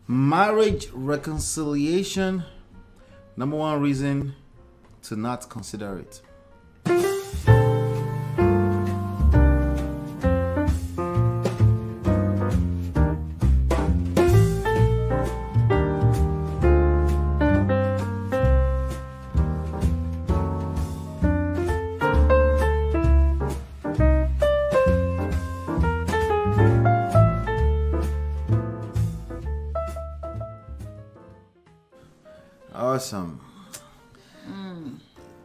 Marriage reconciliation, number one reason to not consider it. Awesome.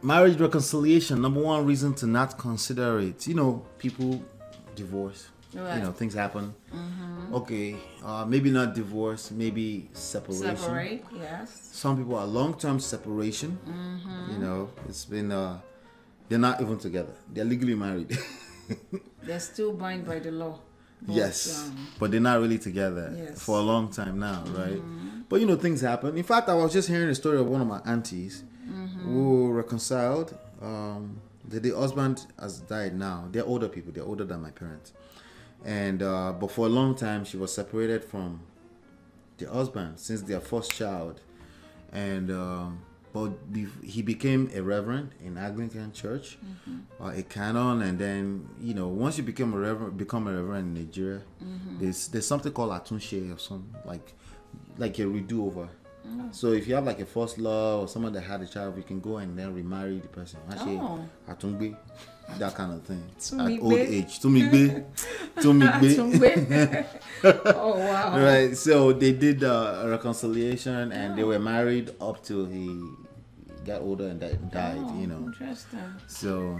Marriage reconciliation, number one reason to not consider it. You know, people divorce. Right. You know, things happen. Okay, maybe not divorce, maybe separation. Separate, yes. Some people are long-term separation. You know, it's been, they're not even together. They're legally married. They're still bound by the law. But, Yes, but they're not really together Yes. for a long time now, right? But you know, things happen. In fact, I was just hearing a story of one of my aunties who reconciled. The husband has died now. They're older people. They're older than my parents. And but for a long time, she was separated from the husband since their first child. And he became a reverend in Anglican church, a canon, and then you know once you become a reverend in Nigeria, there's something called atunse or something like a redo over. So if you have like a first love or someone that had a child, you can go and then remarry the person. Actually, atungbe, that kind of thing. At old age, tumigbe. Oh wow! Right, so they did a reconciliation and they were married up till he got older and died. You know, Interesting. so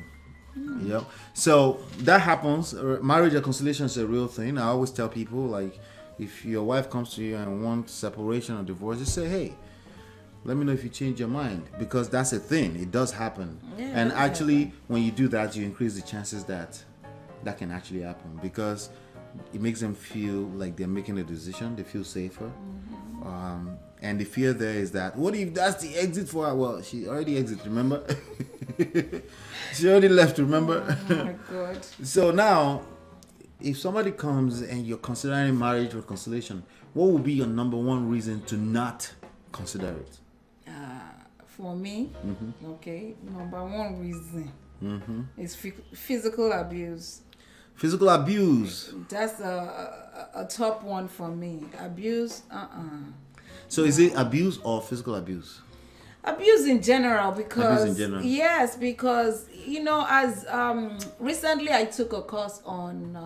yeah, so that happens. Marriage reconciliation is a real thing. I always tell people, like, if your wife comes to you and wants separation or divorce, just say, hey, let me know if you change your mind, because that's a thing. It does happen. Yeah, And it does actually, when you do that, you increase the chances that can actually happen, because it makes them feel like they're making a decision. They feel safer. And the fear there is that, what if that's the exit for her? Well, she already exited, remember? She already left, remember? Oh my God. So now, if somebody comes and you're considering marriage reconciliation, what would be your number one reason to not consider it? For me, okay, number one reason is physical abuse. Physical abuse. That's a top one for me. Abuse, So is it abuse or physical abuse? Abuse in general, because Abuse in general. yes, because you know, as recently I took a course on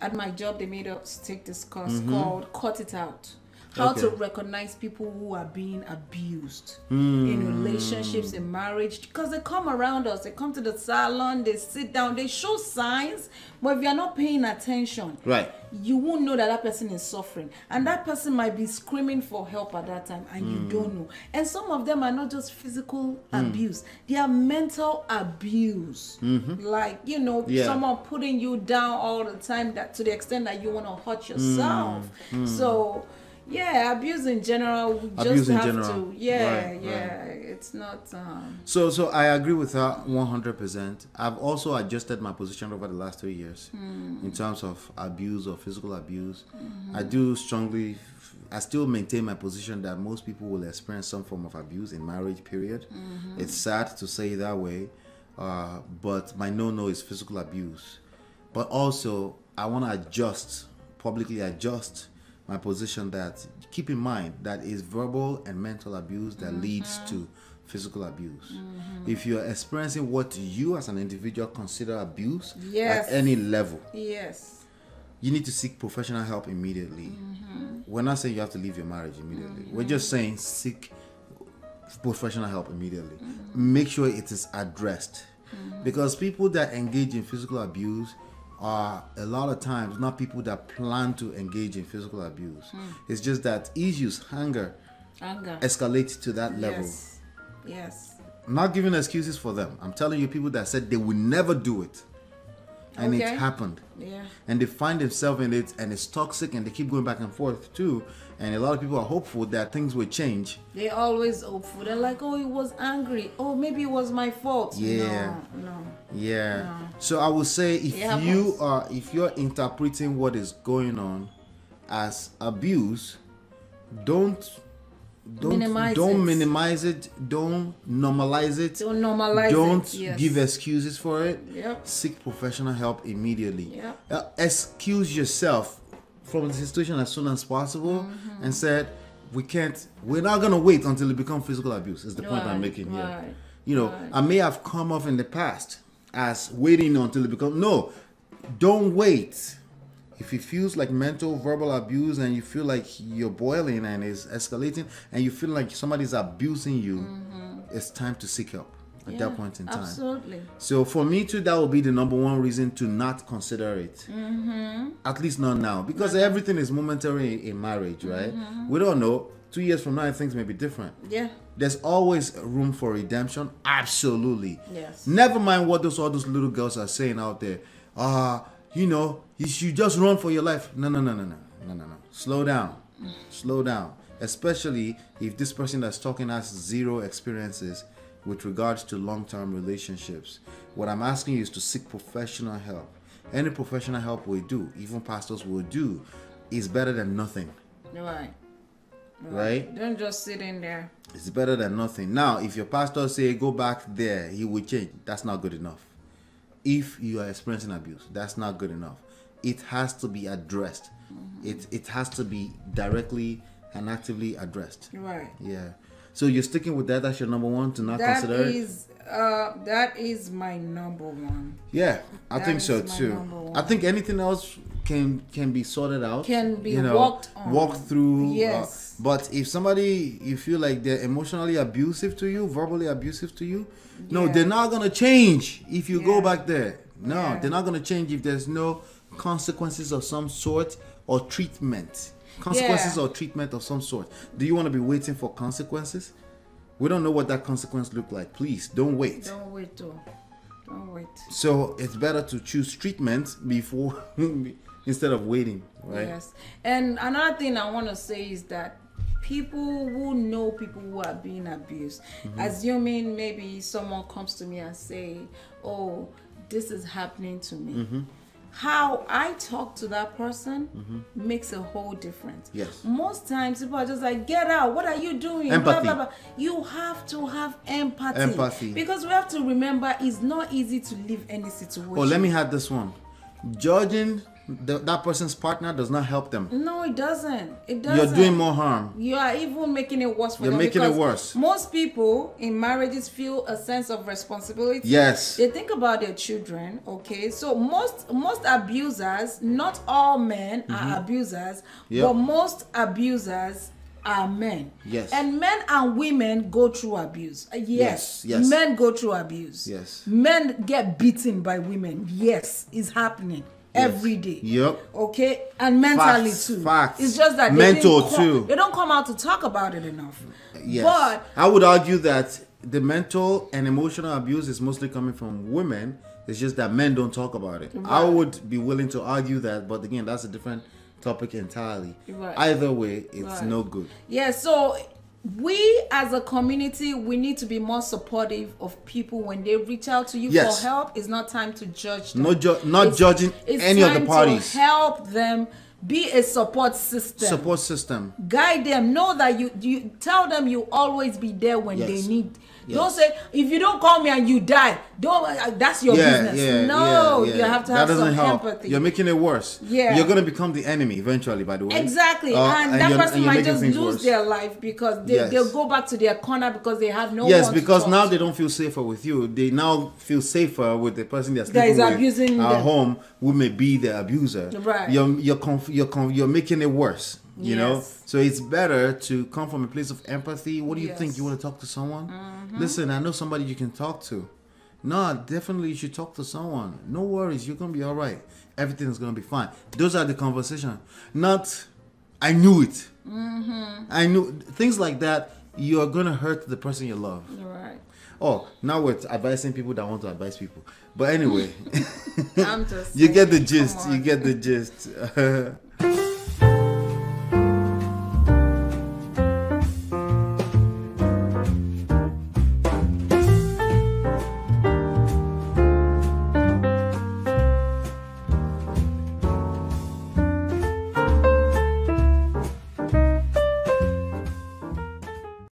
at my job they made us take this course called Cut It Out. How to recognize people who are being abused in relationships, in marriage, because they come around us, they come to the salon, they sit down, they show signs, but if you're not paying attention, Right. you won't know that person is suffering, and that person might be screaming for help at that time, and you don't know. And some of them are not just physical abuse, they are mental abuse. Like, you know, someone putting you down all the time, that to the extent that you want to hurt yourself. So yeah, abuse in general, we Abuse just in have general. to it's not So I agree with her 100%. I've also adjusted my position over the last 3 years in terms of abuse or physical abuse. I still maintain my position that most people will experience some form of abuse in marriage, period. It's sad to say it that way, but my no is physical abuse. But also, I want to publicly adjust my position that keep in mind that it's verbal and mental abuse that leads to physical abuse. If you're experiencing what you as an individual consider abuse at any level, you need to seek professional help immediately. We're not saying you have to leave your marriage immediately. We're just saying seek professional help immediately. Make sure it is addressed, because people that engage in physical abuse are a lot of times not people that plan to engage in physical abuse. It's just that issues, anger escalate to that level. Yes. I'm not giving excuses for them. I'm telling you, people that said they would never do it, and it happened. And they find themselves in it, and it's toxic, and they keep going back and forth too. And a lot of people are hopeful that things will change. They're always hopeful. They're like, oh, he was angry. Oh, maybe it was my fault. No. So I would say if you're interpreting what is going on as abuse, don't Minimize minimize it. Don't normalize it. Don't Don't give excuses for it. Yep. Seek professional help immediately. Yep. Excuse yourself from the situation as soon as possible and said, we're not gonna wait until it becomes physical abuse, is the point I'm making here. Right. You know, I may have come off in the past as waiting until it becomes, no, don't wait. If it feels like mental, verbal abuse and you feel like you're boiling and it's escalating and you feel like somebody's abusing you, it's time to seek help at that point in time. Absolutely. So for me too, that would be the number one reason to not consider it. At least not now. Because everything is momentary in marriage, right? We don't know. 2 years from now, things may be different. Yeah. There's always room for redemption. Absolutely. Yes. Never mind what all those little girls are saying out there. You know, you should just run for your life. No. Slow down. Slow down. Especially if this person that's talking has zero experiences with regards to long-term relationships. What I'm asking you is to seek professional help. Any professional help we do, even pastors will do, is better than nothing. Right? Don't just sit in there. It's better than nothing. Now, if your pastor say go back there, he will change. That's not good enough. If you are experiencing abuse, that's not good enough. It has to be addressed. It has to be directly and actively addressed. Right. Yeah. So you're sticking with that? That's your number one, to not consider it? That is my number one. Yeah, I think so too. I think anything else can be sorted out. Can be walked through. Yes. But if somebody, you feel like they're emotionally abusive to you, verbally abusive to you, no, they're not going to change if you go back there. No, they're not going to change if there's no consequences of some sort or treatment. Consequences or treatment of some sort. Do you want to be waiting for consequences? We don't know what that consequence look like. Please don't wait. Don't wait. So it's better to choose treatment before instead of waiting, right? Yes. And another thing I want to say is that people who know people who are being abused, assuming maybe someone comes to me and say, "Oh, this is happening to me." How I talk to that person makes a whole difference. Yes. Most times people are just like, get out, what are you doing? Empathy. Blah, blah, blah. You have to have empathy. Because we have to remember it's not easy to leave any situation. Oh, let me have this one. Judging that person's partner does not help them. No, it doesn't. You're doing more harm. You are even making it worse for them. You're making it worse. Most people in marriages feel a sense of responsibility. Yes. They think about their children, okay? So most abusers, not all men are abusers, but most abusers are men. Yes. And men and women go through abuse. Yes. Men go through abuse. Yes. Men get beaten by women. Yes, it's happening. Every day. Yep. Okay, and mentally too. Facts. It's just that they don't come out to talk about it enough. Yes. But I would argue that the mental and emotional abuse is mostly coming from women. It's just that men don't talk about it. Right. I would be willing to argue that, but again, that's a different topic entirely. Right. Either way, it's no good. Yeah. So we as a community, we need to be more supportive of people when they reach out to you for help. It's not time to judge them. Not judging any of the parties. It's time to help them. Be a support system. Guide them. Know that you tell them you always be there when they need. Don't say, if you don't call me and you die, don't. That's your business. You have to have some empathy. You're making it worse. You're gonna become the enemy eventually. By the way, exactly. And that person might just lose their life because they'll go back to their corner because they have no one to because talk now to. they don't feel safer with you. They now feel safer with the person they're sleeping with abusing at them. home, who may be the abuser. Right. You're making it worse. You know, so it's better to come from a place of empathy. What do you think? You want to talk to someone? Listen, I know somebody you can talk to. No, definitely you should talk to someone. No worries, you're gonna be all right. Everything is gonna be fine. Those are the conversations. Not, I knew it. I knew things like that. You are gonna hurt the person you love. Right. Oh, now we're advising people that want to advise people. But anyway, I'm just you get the gist. You get the gist.